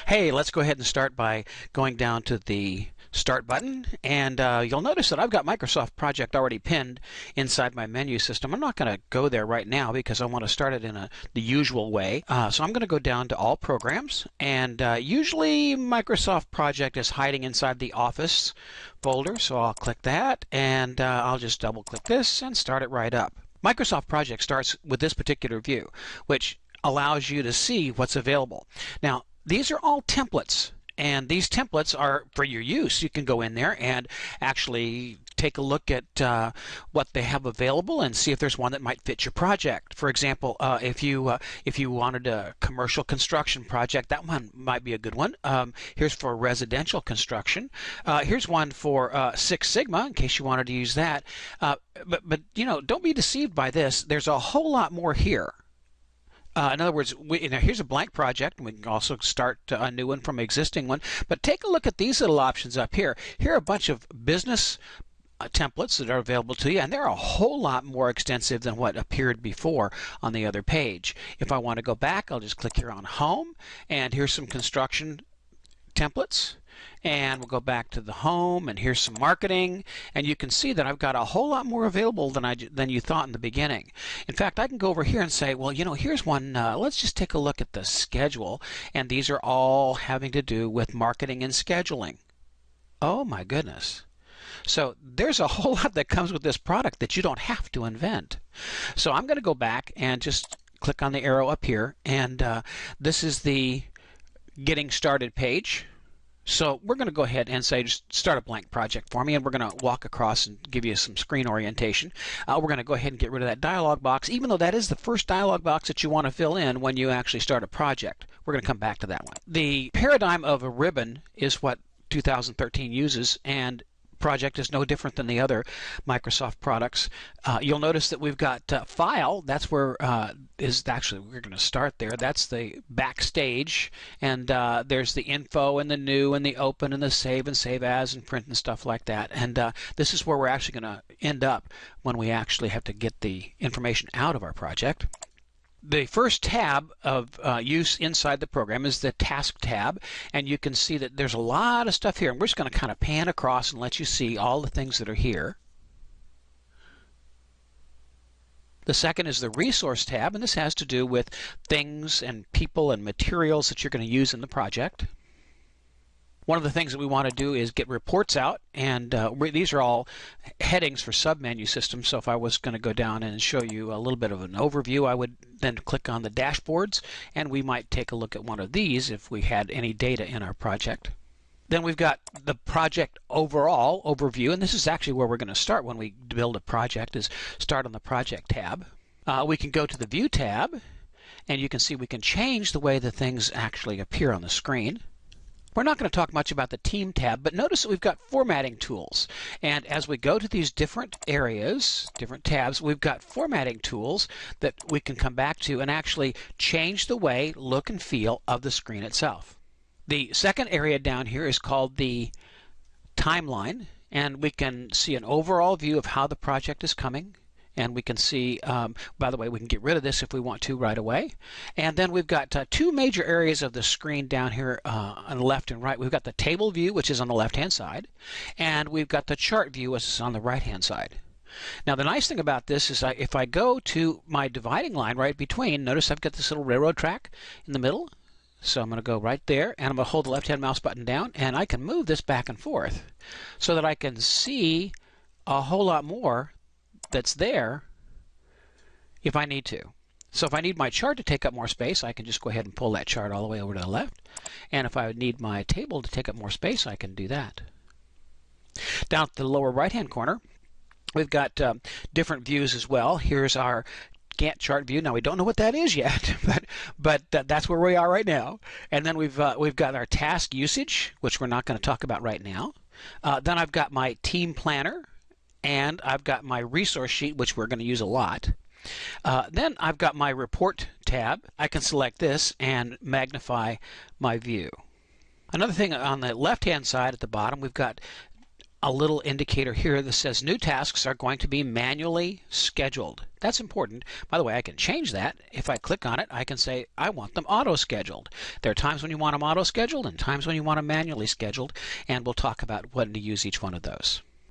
Hey, let's go ahead and start by going down to the Start button, and you'll notice that I've got Microsoft Project already pinned inside my menu system. I'm not going to go there right now because I want to start it in the usual way. So I'm going to go down to All Programs, and usually Microsoft Project is hiding inside the Office folder, so I'll click that, and I'll just double-click this and start it right up. Microsoft Project starts with this particular view, which allows you to see what's available. Now, these are all templates, and these templates are for your use. You can go in there and actually take a look at what they have available and see if there's one that might fit your project. For example, if you wanted a commercial construction project, that one might be a good one. Here's for residential construction. Here's one for Six Sigma, in case you wanted to use that. But you know, don't be deceived by this. There's a whole lot more here. In other words, here's a blank project, and we can also start a new one from an existing one. But take a look at these little options up here. Here are a bunch of business templates that are available to you, and they're a whole lot more extensive than what appeared before on the other page. If I want to go back, I'll just click here on Home, and here's some construction templates. And we'll go back to the home, and here's some marketing, and you can see that I've got a whole lot more available than you thought in the beginning. In fact, I can go over here and say, well, you know, here's one. Let's just take a look at the schedule, and these are all having to do with marketing and scheduling. Oh my goodness. So there's a whole lot that comes with this product that you don't have to invent. So I'm going to go back and just click on the arrow up here, and this is the Getting Started page. So we're going to go ahead and say, just start a blank project for me, and we're going to walk across and give you some screen orientation. We're going to go ahead and get rid of that dialog box, even though that is the first dialog box that you want to fill in when you actually start a project. We're going to come back to that one. The paradigm of a ribbon is what 2013 uses, and Project is no different than the other Microsoft products. You'll notice that we've got File. That's where we're going to start there. That's the backstage, and there's the info and the new and the open and the save and save as and print and stuff like that. And this is where we're actually going to end up when we actually have to get the information out of our project. The first tab of use inside the program is the Task tab, and you can see that there's a lot of stuff here, and we're just going to kind of pan across and let you see all the things that are here. The second is the Resource tab, and this has to do with things and people and materials that you're going to use in the project. One of the things that we want to do is get reports out, and these are all headings for submenu systems. So if I was going to go down and show you a little bit of an overview, I would then click on the dashboards, and we might take a look at one of these if we had any data in our project. Then we've got the project overall overview, and this is actually where we're going to start when we build a project, is start on the Project tab. We can go to the View tab, and you can see we can change the way the things actually appear on the screen. We're not going to talk much about the Team tab, but notice that we've got formatting tools. And as we go to these different areas, different tabs, we've got formatting tools that we can come back to and actually change the way, look, and feel of the screen itself. The second area down here is called the Timeline, and we can see an overall view of how the project is coming. And we can see, by the way, we can get rid of this if we want to right away. And then we've got two major areas of the screen down here on the left and right. We've got the table view, which is on the left-hand side, and we've got the chart view, which is on the right-hand side. Now, the nice thing about this is if I go to my dividing line right between, notice I've got this little railroad track in the middle. So I'm going to go right there, and I'm going to hold the left-hand mouse button down, and I can move this back and forth so that I can see a whole lot more that's there if I need to. So if I need my chart to take up more space, I can just go ahead and pull that chart all the way over to the left. And if I need my table to take up more space, I can do that. Down at the lower right-hand corner, we've got different views as well. Here's our Gantt chart view. Now we don't know what that is yet, but that's where we are right now. And then we've got our task usage, which we're not going to talk about right now. Then I've got my team planner, and I've got my resource sheet, which we're going to use a lot. Then I've got my report tab. I can select this and magnify my view. Another thing on the left-hand side at the bottom, we've got a little indicator here that says new tasks are going to be manually scheduled. That's important. By the way, I can change that. If I click on it, I can say I want them auto-scheduled. There are times when you want them auto-scheduled and times when you want them manually scheduled, and we'll talk about when to use each one of those.